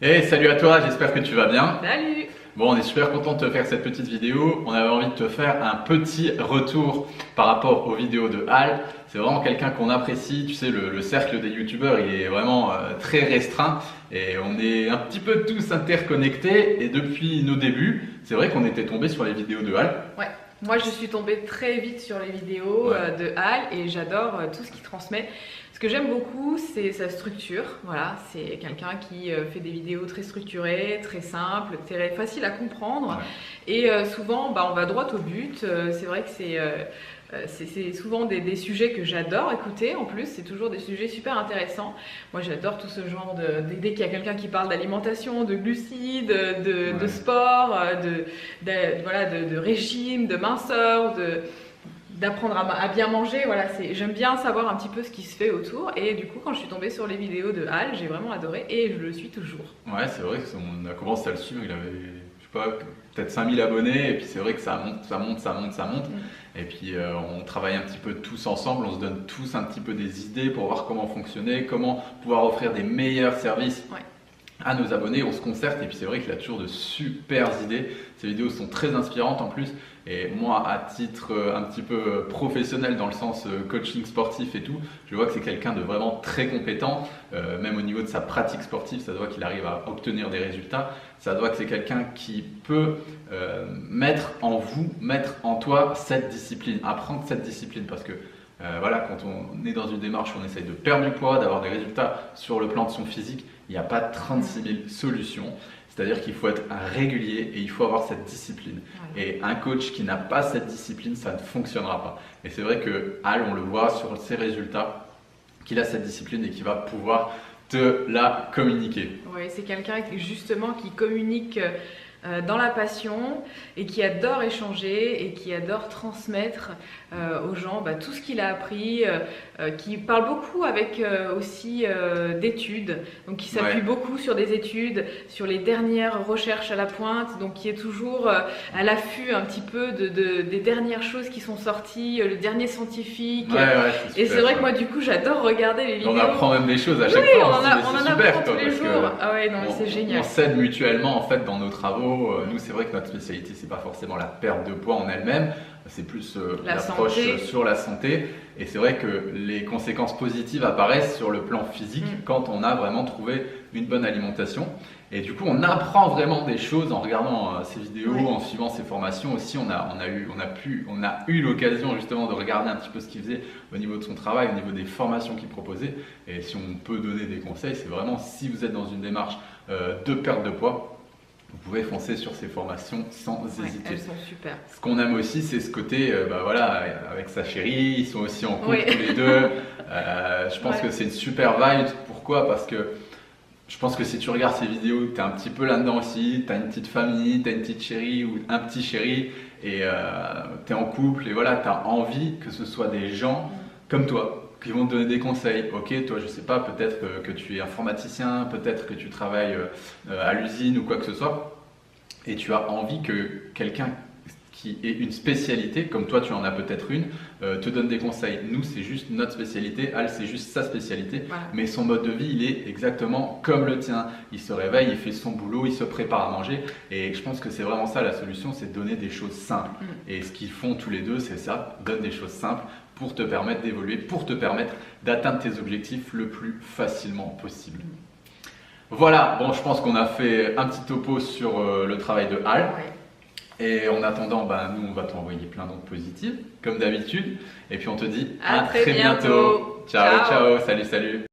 Hey, salut à toi, j'espère que tu vas bien. Salut! Bon, on est super content de te faire cette petite vidéo. On avait envie de te faire un petit retour par rapport aux vidéos de Al. C'est vraiment quelqu'un qu'on apprécie. Tu sais, le cercle des youtubeurs, il est vraiment très restreint et on est un petit peu tous interconnectés. Et depuis nos débuts, c'est vrai qu'on était tombé sur les vidéos de Al. Ouais, moi je suis tombée très vite sur les vidéos Ouais. de Hal et j'adore tout ce qu'il transmet. Ce que j'aime beaucoup, c'est sa structure. Voilà, c'est quelqu'un qui fait des vidéos très structurées, très simples, très faciles à comprendre. Ouais. Et souvent, on va droit au but. C'est vrai que c'est souvent des sujets que j'adore écouter. En plus, c'est toujours des sujets super intéressants. Moi, j'adore tout ce genre dès qu'il y a quelqu'un qui parle d'alimentation, de glucides, de Ouais. sport, voilà, de régime, de minceur, d'apprendre à bien manger. Voilà, j'aime bien savoir un petit peu ce qui se fait autour. Et du coup, quand je suis tombée sur les vidéos de Hal, j'ai vraiment adoré et je le suis toujours. Ouais, c'est vrai qu'on a commencé à le suivre, il avait, je sais pas, peut-être 5000 abonnés, et puis c'est vrai que ça monte, ça monte, ça monte, ça monte. Et puis on travaille un petit peu tous ensemble, on se donne tous un petit peu des idées pour voir comment fonctionner, comment pouvoir offrir des meilleurs services Ouais. à nos abonnés, on se concerte et puis c'est vrai qu'il a toujours de super idées. Ces vidéos sont très inspirantes en plus et moi à titre un petit peu professionnel dans le sens coaching sportif et tout, je vois que c'est quelqu'un de vraiment très compétent, même au niveau de sa pratique sportive, ça doit qu'il arrive à obtenir des résultats, ça doit que c'est quelqu'un qui peut mettre en vous, mettre en toi cette discipline, apprendre cette discipline parce que voilà, quand on est dans une démarche où on essaye de perdre du poids, d'avoir des résultats sur le plan de son physique, il n'y a pas 36 000 solutions. C'est-à-dire qu'il faut être régulier et il faut avoir cette discipline. Ouais. Et un coach qui n'a pas cette discipline, ça ne fonctionnera pas. Et c'est vrai que Al, on le voit sur ses résultats, qu'il a cette discipline et qu'il va pouvoir te la communiquer. Ouais, c'est quelqu'un justement qui communique dans la passion et qui adore échanger et qui adore transmettre aux gens tout ce qu'il a appris, qui parle beaucoup avec aussi d'études, donc qui s'appuie Ouais. beaucoup sur des études, sur les dernières recherches à la pointe, donc qui est toujours à l'affût un petit peu des dernières choses qui sont sorties, le dernier scientifique. Ouais, ouais, c'est Et super. c'est vrai que moi du coup j'adore regarder les vidéos. On apprend même des choses à Oui, chaque on fois. en, Se dit, mais on c'est en super, apprend quoi, tous les parce que jours. Ah ouais, non, mais c'est génial. on s'aide mutuellement en fait dans nos travaux. Nous, c'est vrai que notre spécialité, c'est pas forcément la perte de poids en elle-même, c'est plus La l'approche santé. sur la santé. Et c'est vrai que les conséquences positives apparaissent sur le plan physique quand on a vraiment trouvé une bonne alimentation. Et du coup, on apprend vraiment des choses en regardant ces vidéos, Ouais. en suivant ces formations aussi. On a eu l'occasion justement de regarder un petit peu ce qu'il faisait au niveau de son travail, au niveau des formations qu'il proposait. Et si on peut donner des conseils, c'est vraiment si vous êtes dans une démarche de perte de poids, vous pouvez foncer sur ces formations sans Ouais, hésiter. elles sont super. Ce qu'on aime aussi, c'est ce côté, voilà, avec sa chérie, ils sont aussi en couple Oui. tous les deux. Je pense Ouais. que c'est une super vibe. Pourquoi? Parce que je pense que si tu regardes ces vidéos, tu es un petit peu là-dedans aussi, tu as une petite famille, tu as une petite chérie ou un petit chéri, et tu es en couple, et voilà, tu as envie que ce soit des gens comme toi qui vont te donner des conseils. Ok, toi, je sais pas, peut-être que tu es informaticien, peut-être que tu travailles à l'usine ou quoi que ce soit, et tu as envie que quelqu'un qui ait une spécialité, comme toi tu en as peut-être une, te donne des conseils. Nous, c'est juste notre spécialité, Al, c'est juste sa spécialité, Voilà. mais son mode de vie, il est exactement comme le tien. Il se réveille, il fait son boulot, il se prépare à manger, et je pense que c'est vraiment ça la solution, c'est de donner des choses simples. Et ce qu'ils font tous les deux, c'est ça, donne des choses simples pour te permettre d'évoluer, pour te permettre d'atteindre tes objectifs le plus facilement possible. Voilà, bon, je pense qu'on a fait un petit topo sur le travail de Al. Ouais. Et en attendant, nous, on va t'envoyer plein d'autres positives, comme d'habitude. Et puis, on te dit À très bientôt. Ciao, Ciao. ciao, salut, salut.